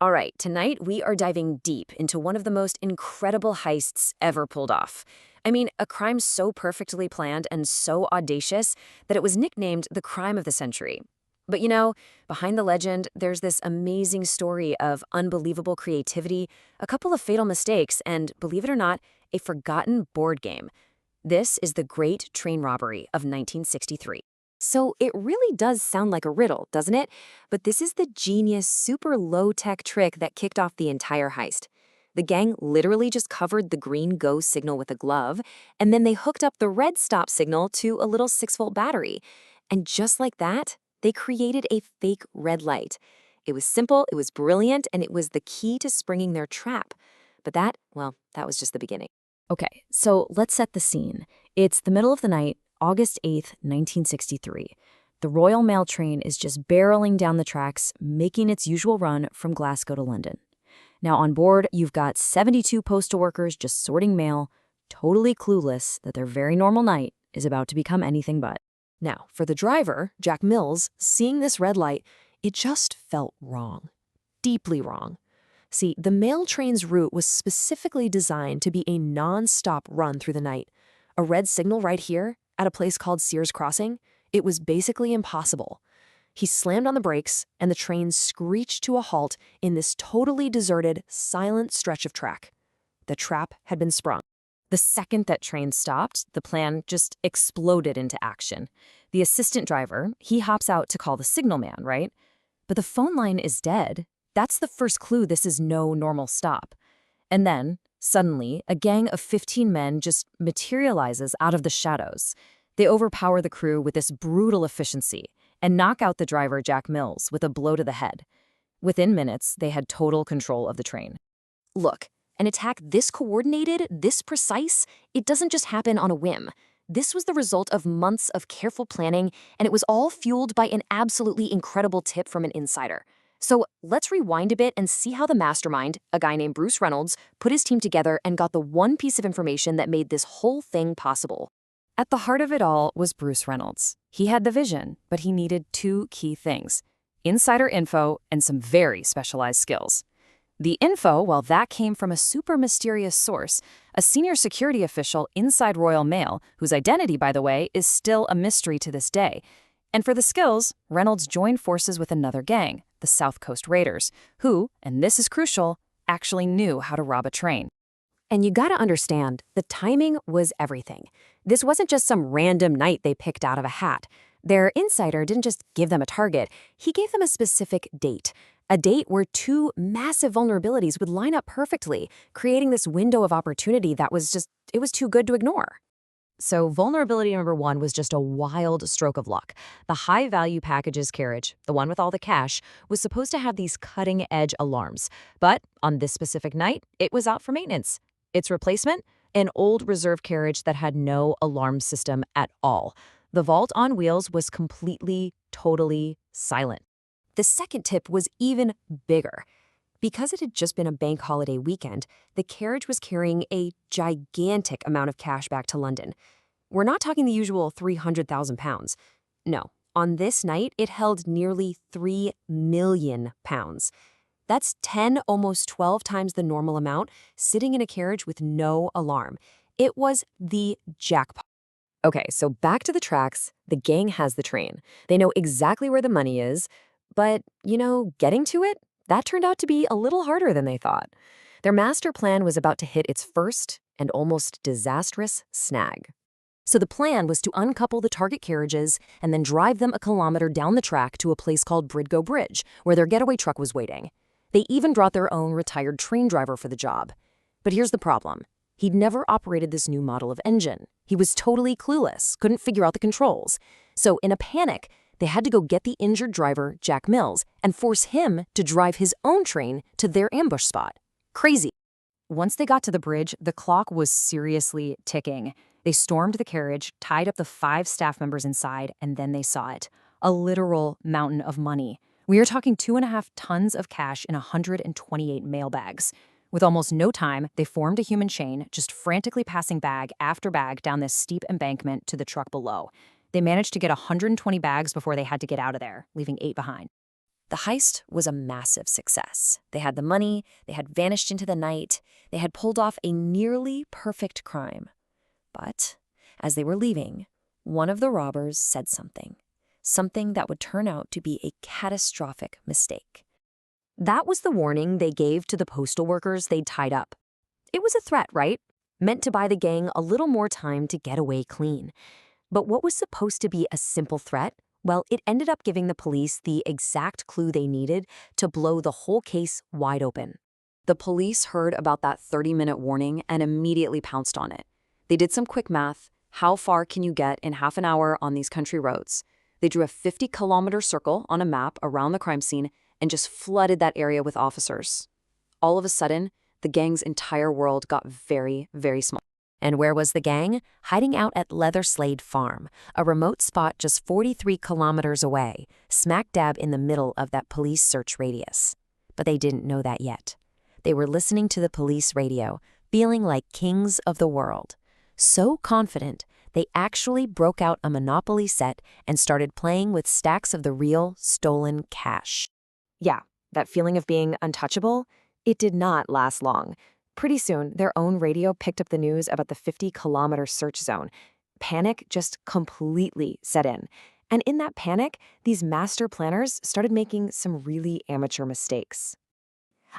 All right, tonight we are diving deep into one of the most incredible heists ever pulled off. I mean, a crime so perfectly planned and so audacious that it was nicknamed the crime of the century. But behind the legend, there's this amazing story of unbelievable creativity, a couple of fatal mistakes, and, believe it or not, a forgotten board game. This is the Great Train Robbery of 1963. So it really does sound like a riddle, doesn't it? But this is the genius, super low-tech trick that kicked off the entire heist. The gang literally just covered the green go signal with a glove, and then they hooked up the red stop signal to a little 6-volt battery. And just like that, they created a fake red light. It was simple, it was brilliant, and it was the key to springing their trap. But that was just the beginning. Okay, so let's set the scene. It's the middle of the night, August 8th, 1963. The Royal Mail train is just barreling down the tracks, making its usual run from Glasgow to London. Now on board, you've got 72 postal workers just sorting mail, totally clueless that their very normal night is about to become anything but. Now, for the driver, Jack Mills, seeing this red light, it just felt wrong. Deeply wrong. See, the mail train's route was specifically designed to be a non-stop run through the night. A red signal right here, at a place called Sears Crossing, it was basically impossible. He slammed on the brakes, and the train screeched to a halt in this totally deserted, silent stretch of track. The trap had been sprung. The second that train stopped, the plan just exploded into action. The assistant driver, he hops out to call the signalman, right? But the phone line is dead. That's the first clue this is no normal stop. And then, suddenly, a gang of 15 men just materializes out of the shadows. They overpower the crew with this brutal efficiency and knock out the driver, Jack Mills, with a blow to the head. Within minutes, they had total control of the train. Look, an attack this coordinated, this precise, it doesn't just happen on a whim. This was the result of months of careful planning, and it was all fueled by an absolutely incredible tip from an insider. So let's rewind a bit and see how the mastermind, a guy named Bruce Reynolds, put his team together and got the one piece of information that made this whole thing possible. At the heart of it all was Bruce Reynolds. He had the vision, but he needed two key things: insider info and some very specialized skills. The info, well, that came from a super mysterious source, a senior security official inside Royal Mail, whose identity, by the way, is still a mystery to this day. And for the skills, Reynolds joined forces with another gang, the South Coast Raiders, who, and this is crucial, actually knew how to rob a train. And you gotta understand, the timing was everything. This wasn't just some random night they picked out of a hat. Their insider didn't just give them a target, he gave them a specific date. A date where two massive vulnerabilities would line up perfectly, creating this window of opportunity that was too good to ignore. So vulnerability number one was just a wild stroke of luck. The high-value packages carriage, the one with all the cash, was supposed to have these cutting-edge alarms. But on this specific night, it was out for maintenance. Its replacement? An old reserve carriage that had no alarm system at all. The vault on wheels was completely, totally silent. The second tip was even bigger. Because it had just been a bank holiday weekend, the carriage was carrying a gigantic amount of cash back to London. We're not talking the usual 300,000 pounds. No, on this night, it held nearly 3 million pounds. That's 10, almost 12 times the normal amount, sitting in a carriage with no alarm. It was the jackpot. Okay, so back to the tracks. The gang has the train. They know exactly where the money is, but, getting to it? That turned out to be a little harder than they thought. Their master plan was about to hit its first and almost disastrous snag. So the plan was to uncouple the target carriages and then drive them a kilometer down the track to a place called Bridgo Bridge, where their getaway truck was waiting. They even brought their own retired train driver for the job. But here's the problem. He'd never operated this new model of engine. He was totally clueless, couldn't figure out the controls. So in a panic, they had to go get the injured driver, Jack Mills, and force him to drive his own train to their ambush spot. Crazy. Once they got to the bridge, the clock was seriously ticking. They stormed the carriage, tied up the 5 staff members inside, and then they saw it. A literal mountain of money. We are talking 2.5 tons of cash in 128 mail bags. With almost no time, they formed a human chain, just frantically passing bag after bag down this steep embankment to the truck below. They managed to get 120 bags before they had to get out of there, leaving 8 behind. The heist was a massive success. They had the money, they had vanished into the night, they had pulled off a nearly perfect crime. But as they were leaving, one of the robbers said something that would turn out to be a catastrophic mistake. That was the warning they gave to the postal workers they'd tied up. It was a threat, right? Meant to buy the gang a little more time to get away clean. But what was supposed to be a simple threat, well, it ended up giving the police the exact clue they needed to blow the whole case wide open. The police heard about that 30-minute warning and immediately pounced on it. They did some quick math. How far can you get in half an hour on these country roads? They drew a 50-kilometer circle on a map around the crime scene and just flooded that area with officers. All of a sudden, the gang's entire world got very, very small. And where was the gang? Hiding out at Leather Slade Farm, a remote spot just 43 kilometers away, smack dab in the middle of that police search radius. But they didn't know that yet. They were listening to the police radio, feeling like kings of the world. So confident, they actually broke out a Monopoly set and started playing with stacks of the real, stolen cash. Yeah, that feeling of being untouchable, it did not last long. Pretty soon, their own radio picked up the news about the 50-kilometer search zone. Panic just completely set in. And in that panic, these master planners started making some really amateur mistakes.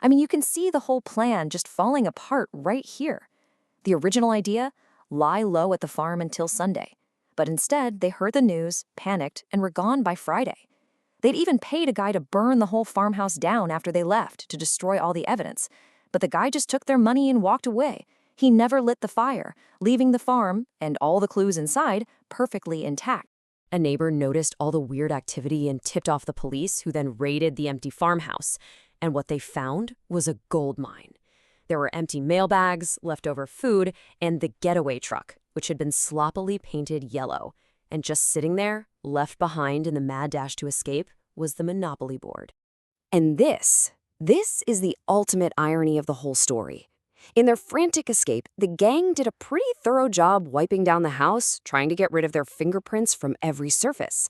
I mean, you can see the whole plan just falling apart right here. The original idea? Lie low at the farm until Sunday. But instead, they heard the news, panicked, and were gone by Friday. They'd even paid a guy to burn the whole farmhouse down after they left to destroy all the evidence. But the guy just took their money and walked away. He never lit the fire, leaving the farm, and all the clues inside, perfectly intact. A neighbor noticed all the weird activity and tipped off the police, who then raided the empty farmhouse. And what they found was a gold mine. There were empty mailbags, leftover food, and the getaway truck, which had been sloppily painted yellow. And just sitting there, left behind in the mad dash to escape, was the Monopoly board. And this is the ultimate irony of the whole story. In their frantic escape, the gang did a pretty thorough job wiping down the house, trying to get rid of their fingerprints from every surface.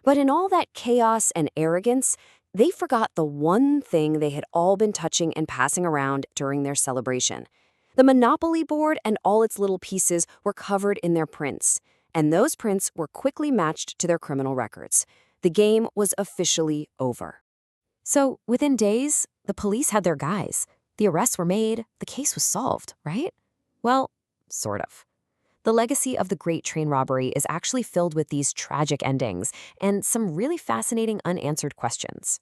But in all that chaos and arrogance, they forgot the one thing they had all been touching and passing around during their celebration. The Monopoly board and all its little pieces were covered in their prints, and those prints were quickly matched to their criminal records. The game was officially over. So, within days, the police had their guys. The arrests were made, the case was solved, right? Well, sort of. The legacy of the Great Train Robbery is actually filled with these tragic endings and some really fascinating unanswered questions.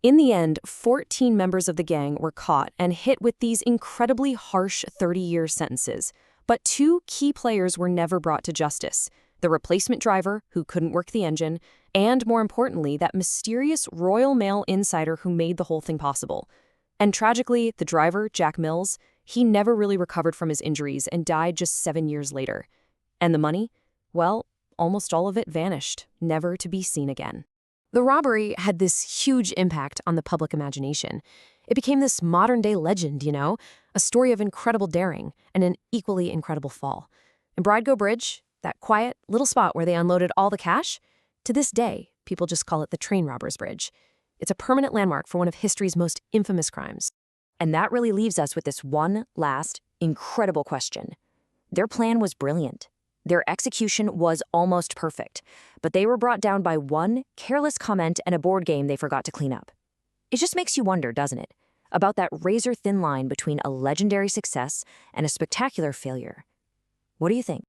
In the end, 14 members of the gang were caught and hit with these incredibly harsh 30-year sentences. But 2 key players were never brought to justice: the replacement driver, who couldn't work the engine, and more importantly, that mysterious Royal Mail insider who made the whole thing possible. And tragically, the driver, Jack Mills, he never really recovered from his injuries and died just 7 years later. And the money? Well, almost all of it vanished, never to be seen again. The robbery had this huge impact on the public imagination. It became this modern-day legend, a story of incredible daring and an equally incredible fall. And Bridego Bridge, that quiet little spot where they unloaded all the cash, to this day, people just call it the Train Robbers Bridge. It's a permanent landmark for one of history's most infamous crimes. And that really leaves us with this one last, incredible question. Their plan was brilliant. Their execution was almost perfect, but they were brought down by one careless comment and a board game they forgot to clean up. It just makes you wonder, doesn't it, about that razor-thin line between a legendary success and a spectacular failure. What do you think?